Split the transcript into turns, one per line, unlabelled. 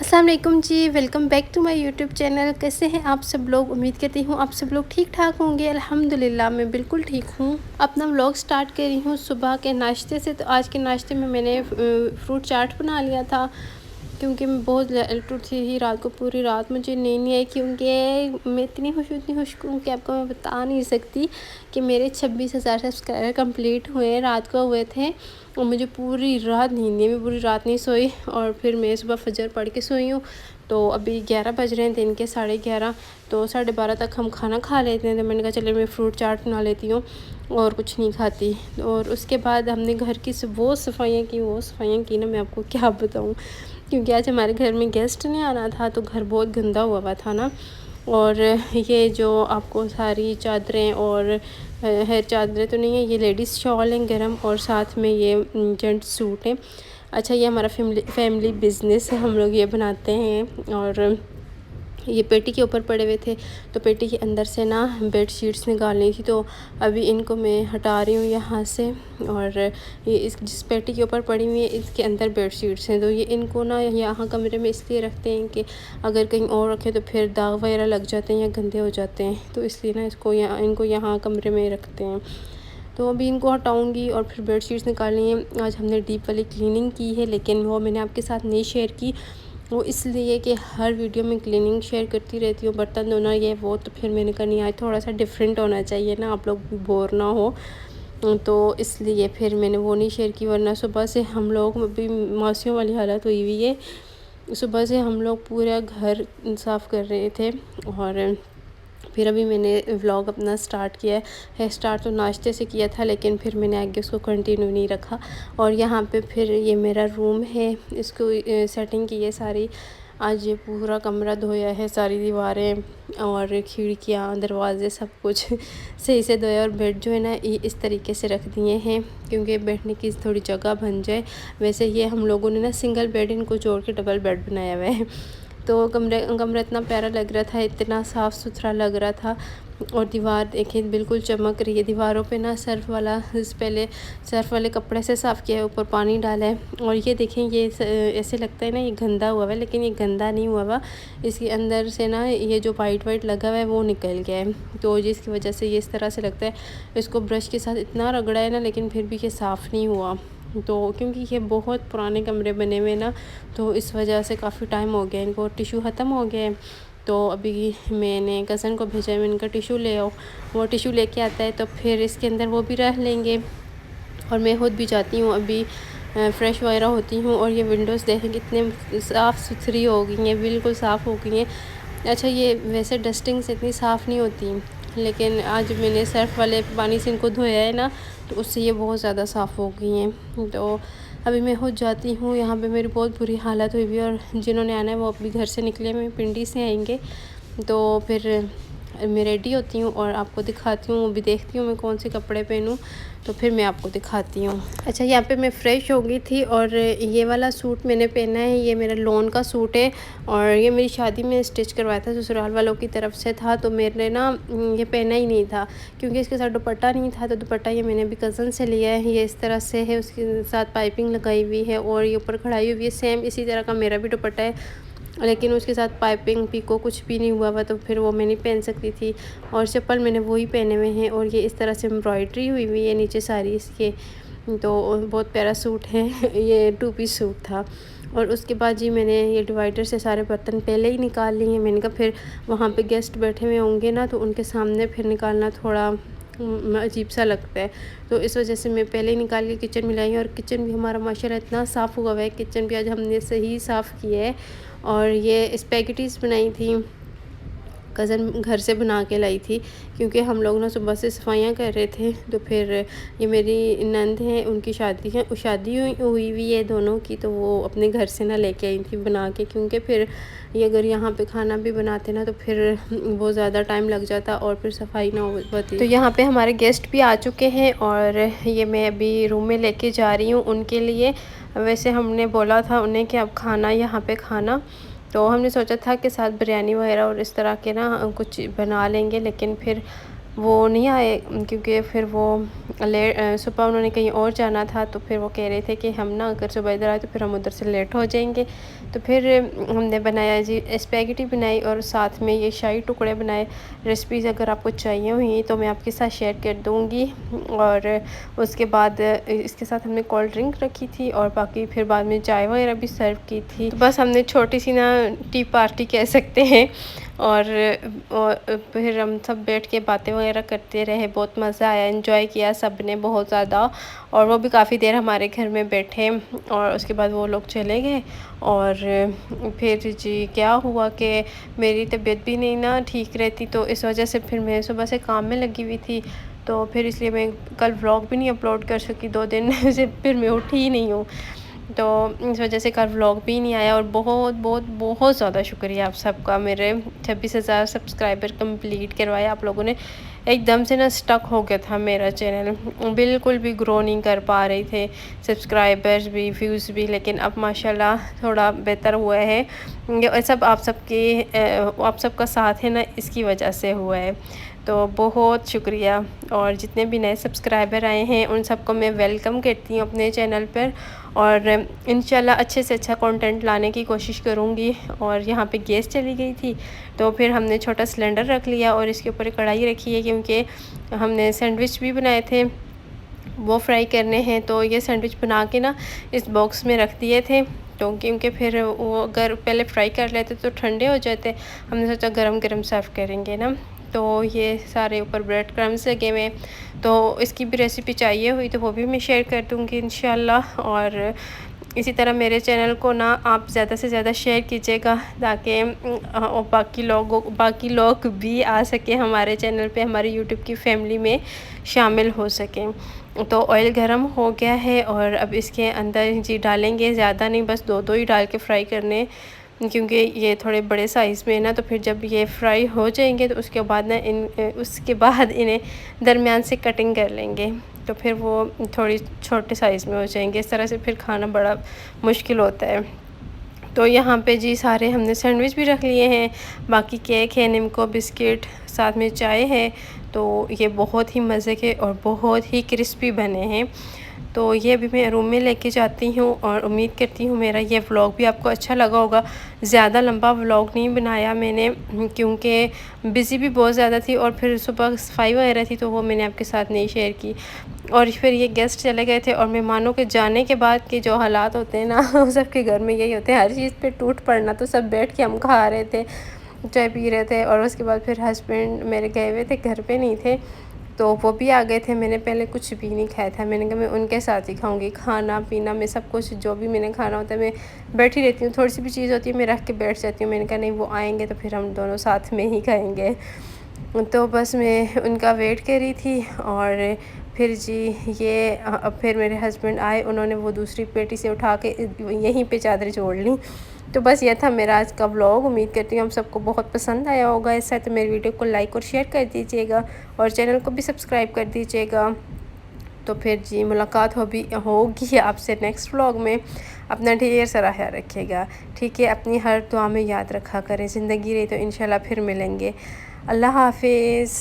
अस्सलाम वालेकुम जी, welcome back to my YouTube channel. कैसे हैं आप सब लोग? उम्मीद करती हूँ आप सब लोग ठीक ठाक होंगे। अल्हम्दुलिल्लाह मैं बिल्कुल ठीक हूँ। अपना व्लॉग स्टार्ट कर रही हूँ सुबह के नाश्ते से। तो आज के नाश्ते में मैंने फ्रूट चाट बना लिया था, क्योंकि मैं बहुत लेट उठी थी रात को। पूरी रात मुझे नींद नहीं आई, क्योंकि मैं इतनी खुश हूँ कि आपको मैं बता नहीं सकती कि मेरे 26,000 सब्सक्राइबर कंप्लीट हुए, रात को हुए थे। और मुझे पूरी रात नींद नहीं, मैं पूरी रात नहीं सोई। और फिर मैं सुबह फजर पढ़ के सोई हूँ। तो अभी 11 बज रहे हैं, दिन के 11:30। तो 12:30 तक हम खाना खा लेते हैं। तो मैंने कहा चलो मैं फ्रूट चाट बना लेती हूँ, और कुछ नहीं खाती। और उसके बाद हमने घर की वो सफाइयाँ की ना, मैं आपको क्या बताऊँ, क्योंकि आज हमारे घर में गेस्ट ने आना था। तो घर बहुत गंदा हुआ था ना। और ये जो आपको सारी चादरें और है, चादरें तो नहीं है, ये लेडीज़ शॉल हैं गरम, और साथ में ये जेंट्स सूट हैं। अच्छा, ये हमारा फैमिली बिज़नेस है, हम लोग ये बनाते हैं। और ये पेटी के ऊपर पड़े हुए थे, तो पेटी के अंदर से ना बेड शीट्स निकालनी थी। तो अभी इनको मैं हटा रही हूँ यहाँ से। और ये इस जिस पेटी के ऊपर पड़ी हुई है, इसके अंदर बेड शीट्स हैं। तो ये इनको ना यहाँ कमरे में इसलिए रखते हैं कि अगर कहीं और रखें तो फिर दाग वगैरह लग जाते हैं या गंदे हो जाते हैं। तो इसलिए ना इनको यहाँ कमरे में रखते हैं। तो अभी इनको हटाऊंगी और फिर बेड शीट्स निकालनी है। आज हमने डीप वाली क्लीनिंग की है, लेकिन वो मैंने आपके साथ नहीं शेयर की। वो इसलिए कि हर वीडियो में क्लीनिंग शेयर करती रहती हूँ, बर्तन धोना ये वो, तो फिर मैंने कहा नहीं, आज थोड़ा सा डिफरेंट होना चाहिए ना, आप लोग भी बोर ना हो। तो इसलिए फिर मैंने वो नहीं शेयर की। वरना सुबह से हम लोग अभी मासियों वाली हालत हुई हुई है। सुबह से हम लोग पूरा घर साफ़ कर रहे थे। और फिर अभी मैंने व्लॉग अपना स्टार्ट किया है। स्टार्ट तो नाश्ते से किया था, लेकिन फिर मैंने आगे उसको कंटिन्यू नहीं रखा। और यहाँ पे फिर ये मेरा रूम है, इसको सेटिंग की है सारी। आज ये पूरा कमरा धोया है, सारी दीवारें और खिड़कियाँ दरवाजे सब कुछ सही से धोया। और बेड जो है ना, ये इस तरीके से रख दिए हैं, क्योंकि बैठने की थोड़ी जगह बन जाए। वैसे ये हम लोगों ने ना सिंगल बेड, इनको जोड़ के डबल बेड बनाया हुआ है। तो कमरा इतना प्यारा लग रहा था, इतना साफ़ सुथरा लग रहा था। और दीवार देखें बिल्कुल चमक रही है। दीवारों पे ना पहले सर्फ़ वाले कपड़े से साफ़ किया है, ऊपर पानी डाला है। और ये देखें, ये ऐसे लगता है ना ये गंदा हुआ है, लेकिन ये गंदा नहीं हुआ हुआ। इसके अंदर से ना ये जो वाइट लगा हुआ है वो निकल गया है, तो जिसकी वजह से ये इस तरह से लगता है। इसको ब्रश के साथ इतना रगड़ा है ना, लेकिन फिर भी ये साफ़ नहीं हुआ। तो क्योंकि ये बहुत पुराने कमरे बने हुए ना, तो इस वजह से काफ़ी टाइम हो गया, इनको टिशू ख़त्म हो गया है। तो अभी मैंने कज़न को भेजा है, मैंने कहा टिशू ले आओ। वो टिशू लेके आता है, तो फिर इसके अंदर वो भी रह लेंगे। और मैं खुद भी जाती हूँ अभी फ़्रेश वगैरह होती हूँ। और ये विंडोज़ देखें कितने साफ़ सुथरी हो गई हैं, बिल्कुल साफ़ हो गई हैं। अच्छा, ये वैसे डस्टिंग से इतनी साफ़ नहीं होती, लेकिन आज मैंने सर्फ़ वाले पानी से इनको धोया है ना, तो उससे ये बहुत ज़्यादा साफ़ हो गई हैं। तो अभी मैं खुद जाती हूँ, यहाँ पे मेरी बहुत बुरी हालत हुई हुई है। और जिन्होंने आना है वो अभी घर से निकले हुए, पिंडी से आएंगे। तो फिर मैं रेडी होती हूँ और आपको दिखाती हूँ। अभी देखती हूँ मैं कौन से कपड़े पहनूँ, तो फिर मैं आपको दिखाती हूँ। अच्छा, यहाँ पे मैं फ़्रेश हो गई थी, और ये वाला सूट मैंने पहना है, ये मेरा लॉन का सूट है। और ये मेरी शादी में स्टिच करवाया था, ससुराल वालों की तरफ से था। तो मेरे ना ये पहना ही नहीं था, क्योंकि इसके साथ दुपट्टा नहीं था। तो दुपट्टा ये मैंने भी कज़न से लिया है, ये इस तरह से है, उसके साथ पाइपिंग लगाई हुई है, और ये ऊपर कढ़ाई हुई है। सेम इसी तरह का मेरा भी दुपट्टा है, लेकिन उसके साथ पाइपिंग पीको कुछ भी नहीं हुआ हुआ, तो फिर वो मैं नहीं पहन सकती थी। और चप्पल मैंने वही पहने हुए हैं। और ये इस तरह से एम्ब्रॉयडरी हुई हुई है नीचे सारी इसके। तो बहुत प्यारा सूट है ये 2 पीस सूट था। और उसके बाद जी मैंने ये डिवाइडर से सारे बर्तन पहले ही निकाल लिए हैं। मैंने कहा फिर वहाँ पे गेस्ट बैठे हुए होंगे ना, तो उनके सामने फिर निकालना थोड़ा अजीब सा लगता है। तो इस वजह से मैं पहले ही निकाल के किचन में लाई। और किचन भी हमारा माशाल्लाह इतना साफ़ हुआ है, किचन भी आज हमने सही साफ़ किया है। और ये स्पैगेटीज़ बनाई थी, कज़न घर से बना के लाई थी, क्योंकि हम लोग ना सुबह से सफाइयाँ कर रहे थे। तो फिर ये मेरी नंद हैं, उनकी शादी हुई हुई है दोनों की। तो वो अपने घर से ना लेके आई थी बना के, क्योंकि फिर ये अगर यहाँ पे खाना भी बनाते ना, तो फिर बहुत ज़्यादा टाइम लग जाता और फिर सफाई ना हो पाती। तो यहाँ पे हमारे गेस्ट भी आ चुके हैं, और ये मैं अभी रूम में लेके जा रही हूँ उनके लिए। वैसे हमने बोला था उन्हें कि अब खाना यहाँ पे खाना, तो हमने सोचा था कि साथ बिरयानी वगैरह और इस तरह के ना कुछ बना लेंगे, लेकिन फिर वो नहीं आए क्योंकि फिर वो सुबह उन्होंने कहीं और जाना था, तो फिर वो कह रहे थे कि हम ना अगर सुबह इधर आए तो फिर हम उधर से लेट हो जाएंगे। तो फिर हमने बनाया जी स्पैगेटी बनाई और साथ में ये शाही टुकड़े बनाए। रेसिपीज़ अगर आपको चाहिए हुई तो मैं आपके साथ शेयर कर दूँगी। और उसके बाद इसके साथ हमने कोल्ड ड्रिंक रखी थी और बाकी फिर बाद में चाय वगैरह भी सर्व की थी। तो बस हमने छोटी सी ना टी पार्टी कह सकते हैं। और फिर हम सब बैठ के बातें वगैरह करते रहे, बहुत मज़ा आया, एंजॉय किया सब ने बहुत ज़्यादा। और वो भी काफ़ी देर हमारे घर में बैठे और उसके बाद वो लोग चले गए। और फिर जी क्या हुआ कि मेरी तबीयत भी नहीं ना ठीक रहती, तो इस वजह से फिर मैं सुबह से काम में लगी हुई थी, तो फिर इसलिए मैं कल व्लॉग भी नहीं अपलोड कर सकी 2 दिन से फिर मैं उठी ही नहीं हूँ। तो इस वजह से कल व्लॉग भी नहीं आया। और बहुत बहुत बहुत ज़्यादा शुक्रिया आप सबका, मेरे 26,000 सब्सक्राइबर कंप्लीट करवाए आप लोगों ने। एकदम से ना स्टक हो गया था मेरा चैनल, बिल्कुल भी ग्रो नहीं कर पा रहे थे, सब्सक्राइबर्स भी व्यूज़ भी। लेकिन अब माशाल्लाह थोड़ा बेहतर हुआ है। ये सब आप सबका साथ है ना, इसकी वजह से हुआ है। तो बहुत शुक्रिया। और जितने भी नए सब्सक्राइबर आए हैं उन सबको मैं वेलकम करती हूँ अपने चैनल पर। और इंशाल्लाह अच्छे से अच्छा कंटेंट लाने की कोशिश करूँगी। और यहाँ पे गैस चली गई थी, तो फिर हमने छोटा सिलेंडर रख लिया और इसके ऊपर एक कढ़ाई रखी है, क्योंकि हमने सैंडविच भी बनाए थे, वो फ्राई करने हैं। तो ये सैंडविच बना के ना इस बॉक्स में रख दिए थे, तो क्योंकि फिर वो अगर पहले फ्राई कर लेते तो ठंडे हो जाते। हमने सोचा गरम गरम सर्व करेंगे ना। तो ये सारे ऊपर ब्रेड क्रम्स लगे हुए, तो इसकी भी रेसिपी चाहिए हुई तो वो भी मैं शेयर कर दूँगी इंशाल्लाह। और इसी तरह मेरे चैनल को ना आप ज़्यादा से ज़्यादा शेयर कीजिएगा, ताकि बाकी लोग भी आ सके हमारे चैनल पे, हमारे यूट्यूब की फैमिली में शामिल हो सकें। तो ऑयल गरम हो गया है और अब इसके अंदर जी डालेंगे, ज़्यादा नहीं, बस 2-2 ही डाल के फ्राई करने, क्योंकि ये थोड़े बड़े साइज़ में है ना। तो फिर जब ये फ्राई हो जाएंगे तो उसके बाद ना उसके बाद इन्हें दरमियान से कटिंग कर लेंगे, तो फिर वो थोड़ी छोटे साइज़ में हो जाएंगे। इस तरह से फिर खाना बड़ा मुश्किल होता है। तो यहाँ पे जी सारे हमने सैंडविच भी रख लिए हैं, बाकी केक है, निम्को बिस्किट, साथ में चाय है। तो ये बहुत ही मज़े के और बहुत ही क्रिस्पी बने हैं। तो ये अभी मैं रूम में लेके जाती हूँ और उम्मीद करती हूँ मेरा ये व्लॉग भी आपको अच्छा लगा होगा। ज़्यादा लंबा व्लॉग नहीं बनाया मैंने, क्योंकि बिज़ी भी बहुत ज़्यादा थी और फिर सुबह सफाई वगैरह थी, तो वो मैंने आपके साथ नहीं शेयर की। और फिर ये गेस्ट चले गए थे और मेहमानों के जाने के बाद के जो हालात होते हैं ना सबके घर में यही होते हैं, हर चीज़ पे टूट पड़ना। तो सब बैठ के हम खा रहे थे, चाय पी रहे थे। और उसके बाद फिर हस्बैंड मेरे गए हुए थे, घर पे नहीं थे, तो वो भी आ गए थे। मैंने पहले कुछ भी नहीं खाया था, मैंने कहा मैं उनके साथ ही खाऊंगी, खाना पीना मैं सब कुछ जो भी मैंने खाना होता है मैं बैठी रहती हूँ, थोड़ी सी भी चीज़ होती है मैं रख के बैठ जाती हूँ। मैंने कहा नहीं, वो आएंगे तो फिर हम दोनों साथ में ही खाएंगे। तो बस मैं उनका वेट कर रही थी। और फिर जी ये अब फिर मेरे हस्बैंड आए, उन्होंने वो दूसरी पेटी से उठा के यहीं पे चादरें जोड़ ली। तो बस ये था मेरा आज का व्लॉग। उम्मीद करती हूँ हम सबको बहुत पसंद आया होगा। इस साथ मेरी वीडियो को लाइक और शेयर कर दीजिएगा और चैनल को भी सब्सक्राइब कर दीजिएगा। तो फिर जी मुलाकात होगी आपसे नेक्स्ट व्लॉग में। अपना ढेर सारा ख्याल रखिएगा, ठीक है। अपनी हर दुआ में याद रखा करें। ज़िंदगी रही तो इंशाल्लाह फिर मिलेंगे। अल्लाह हाफिज़।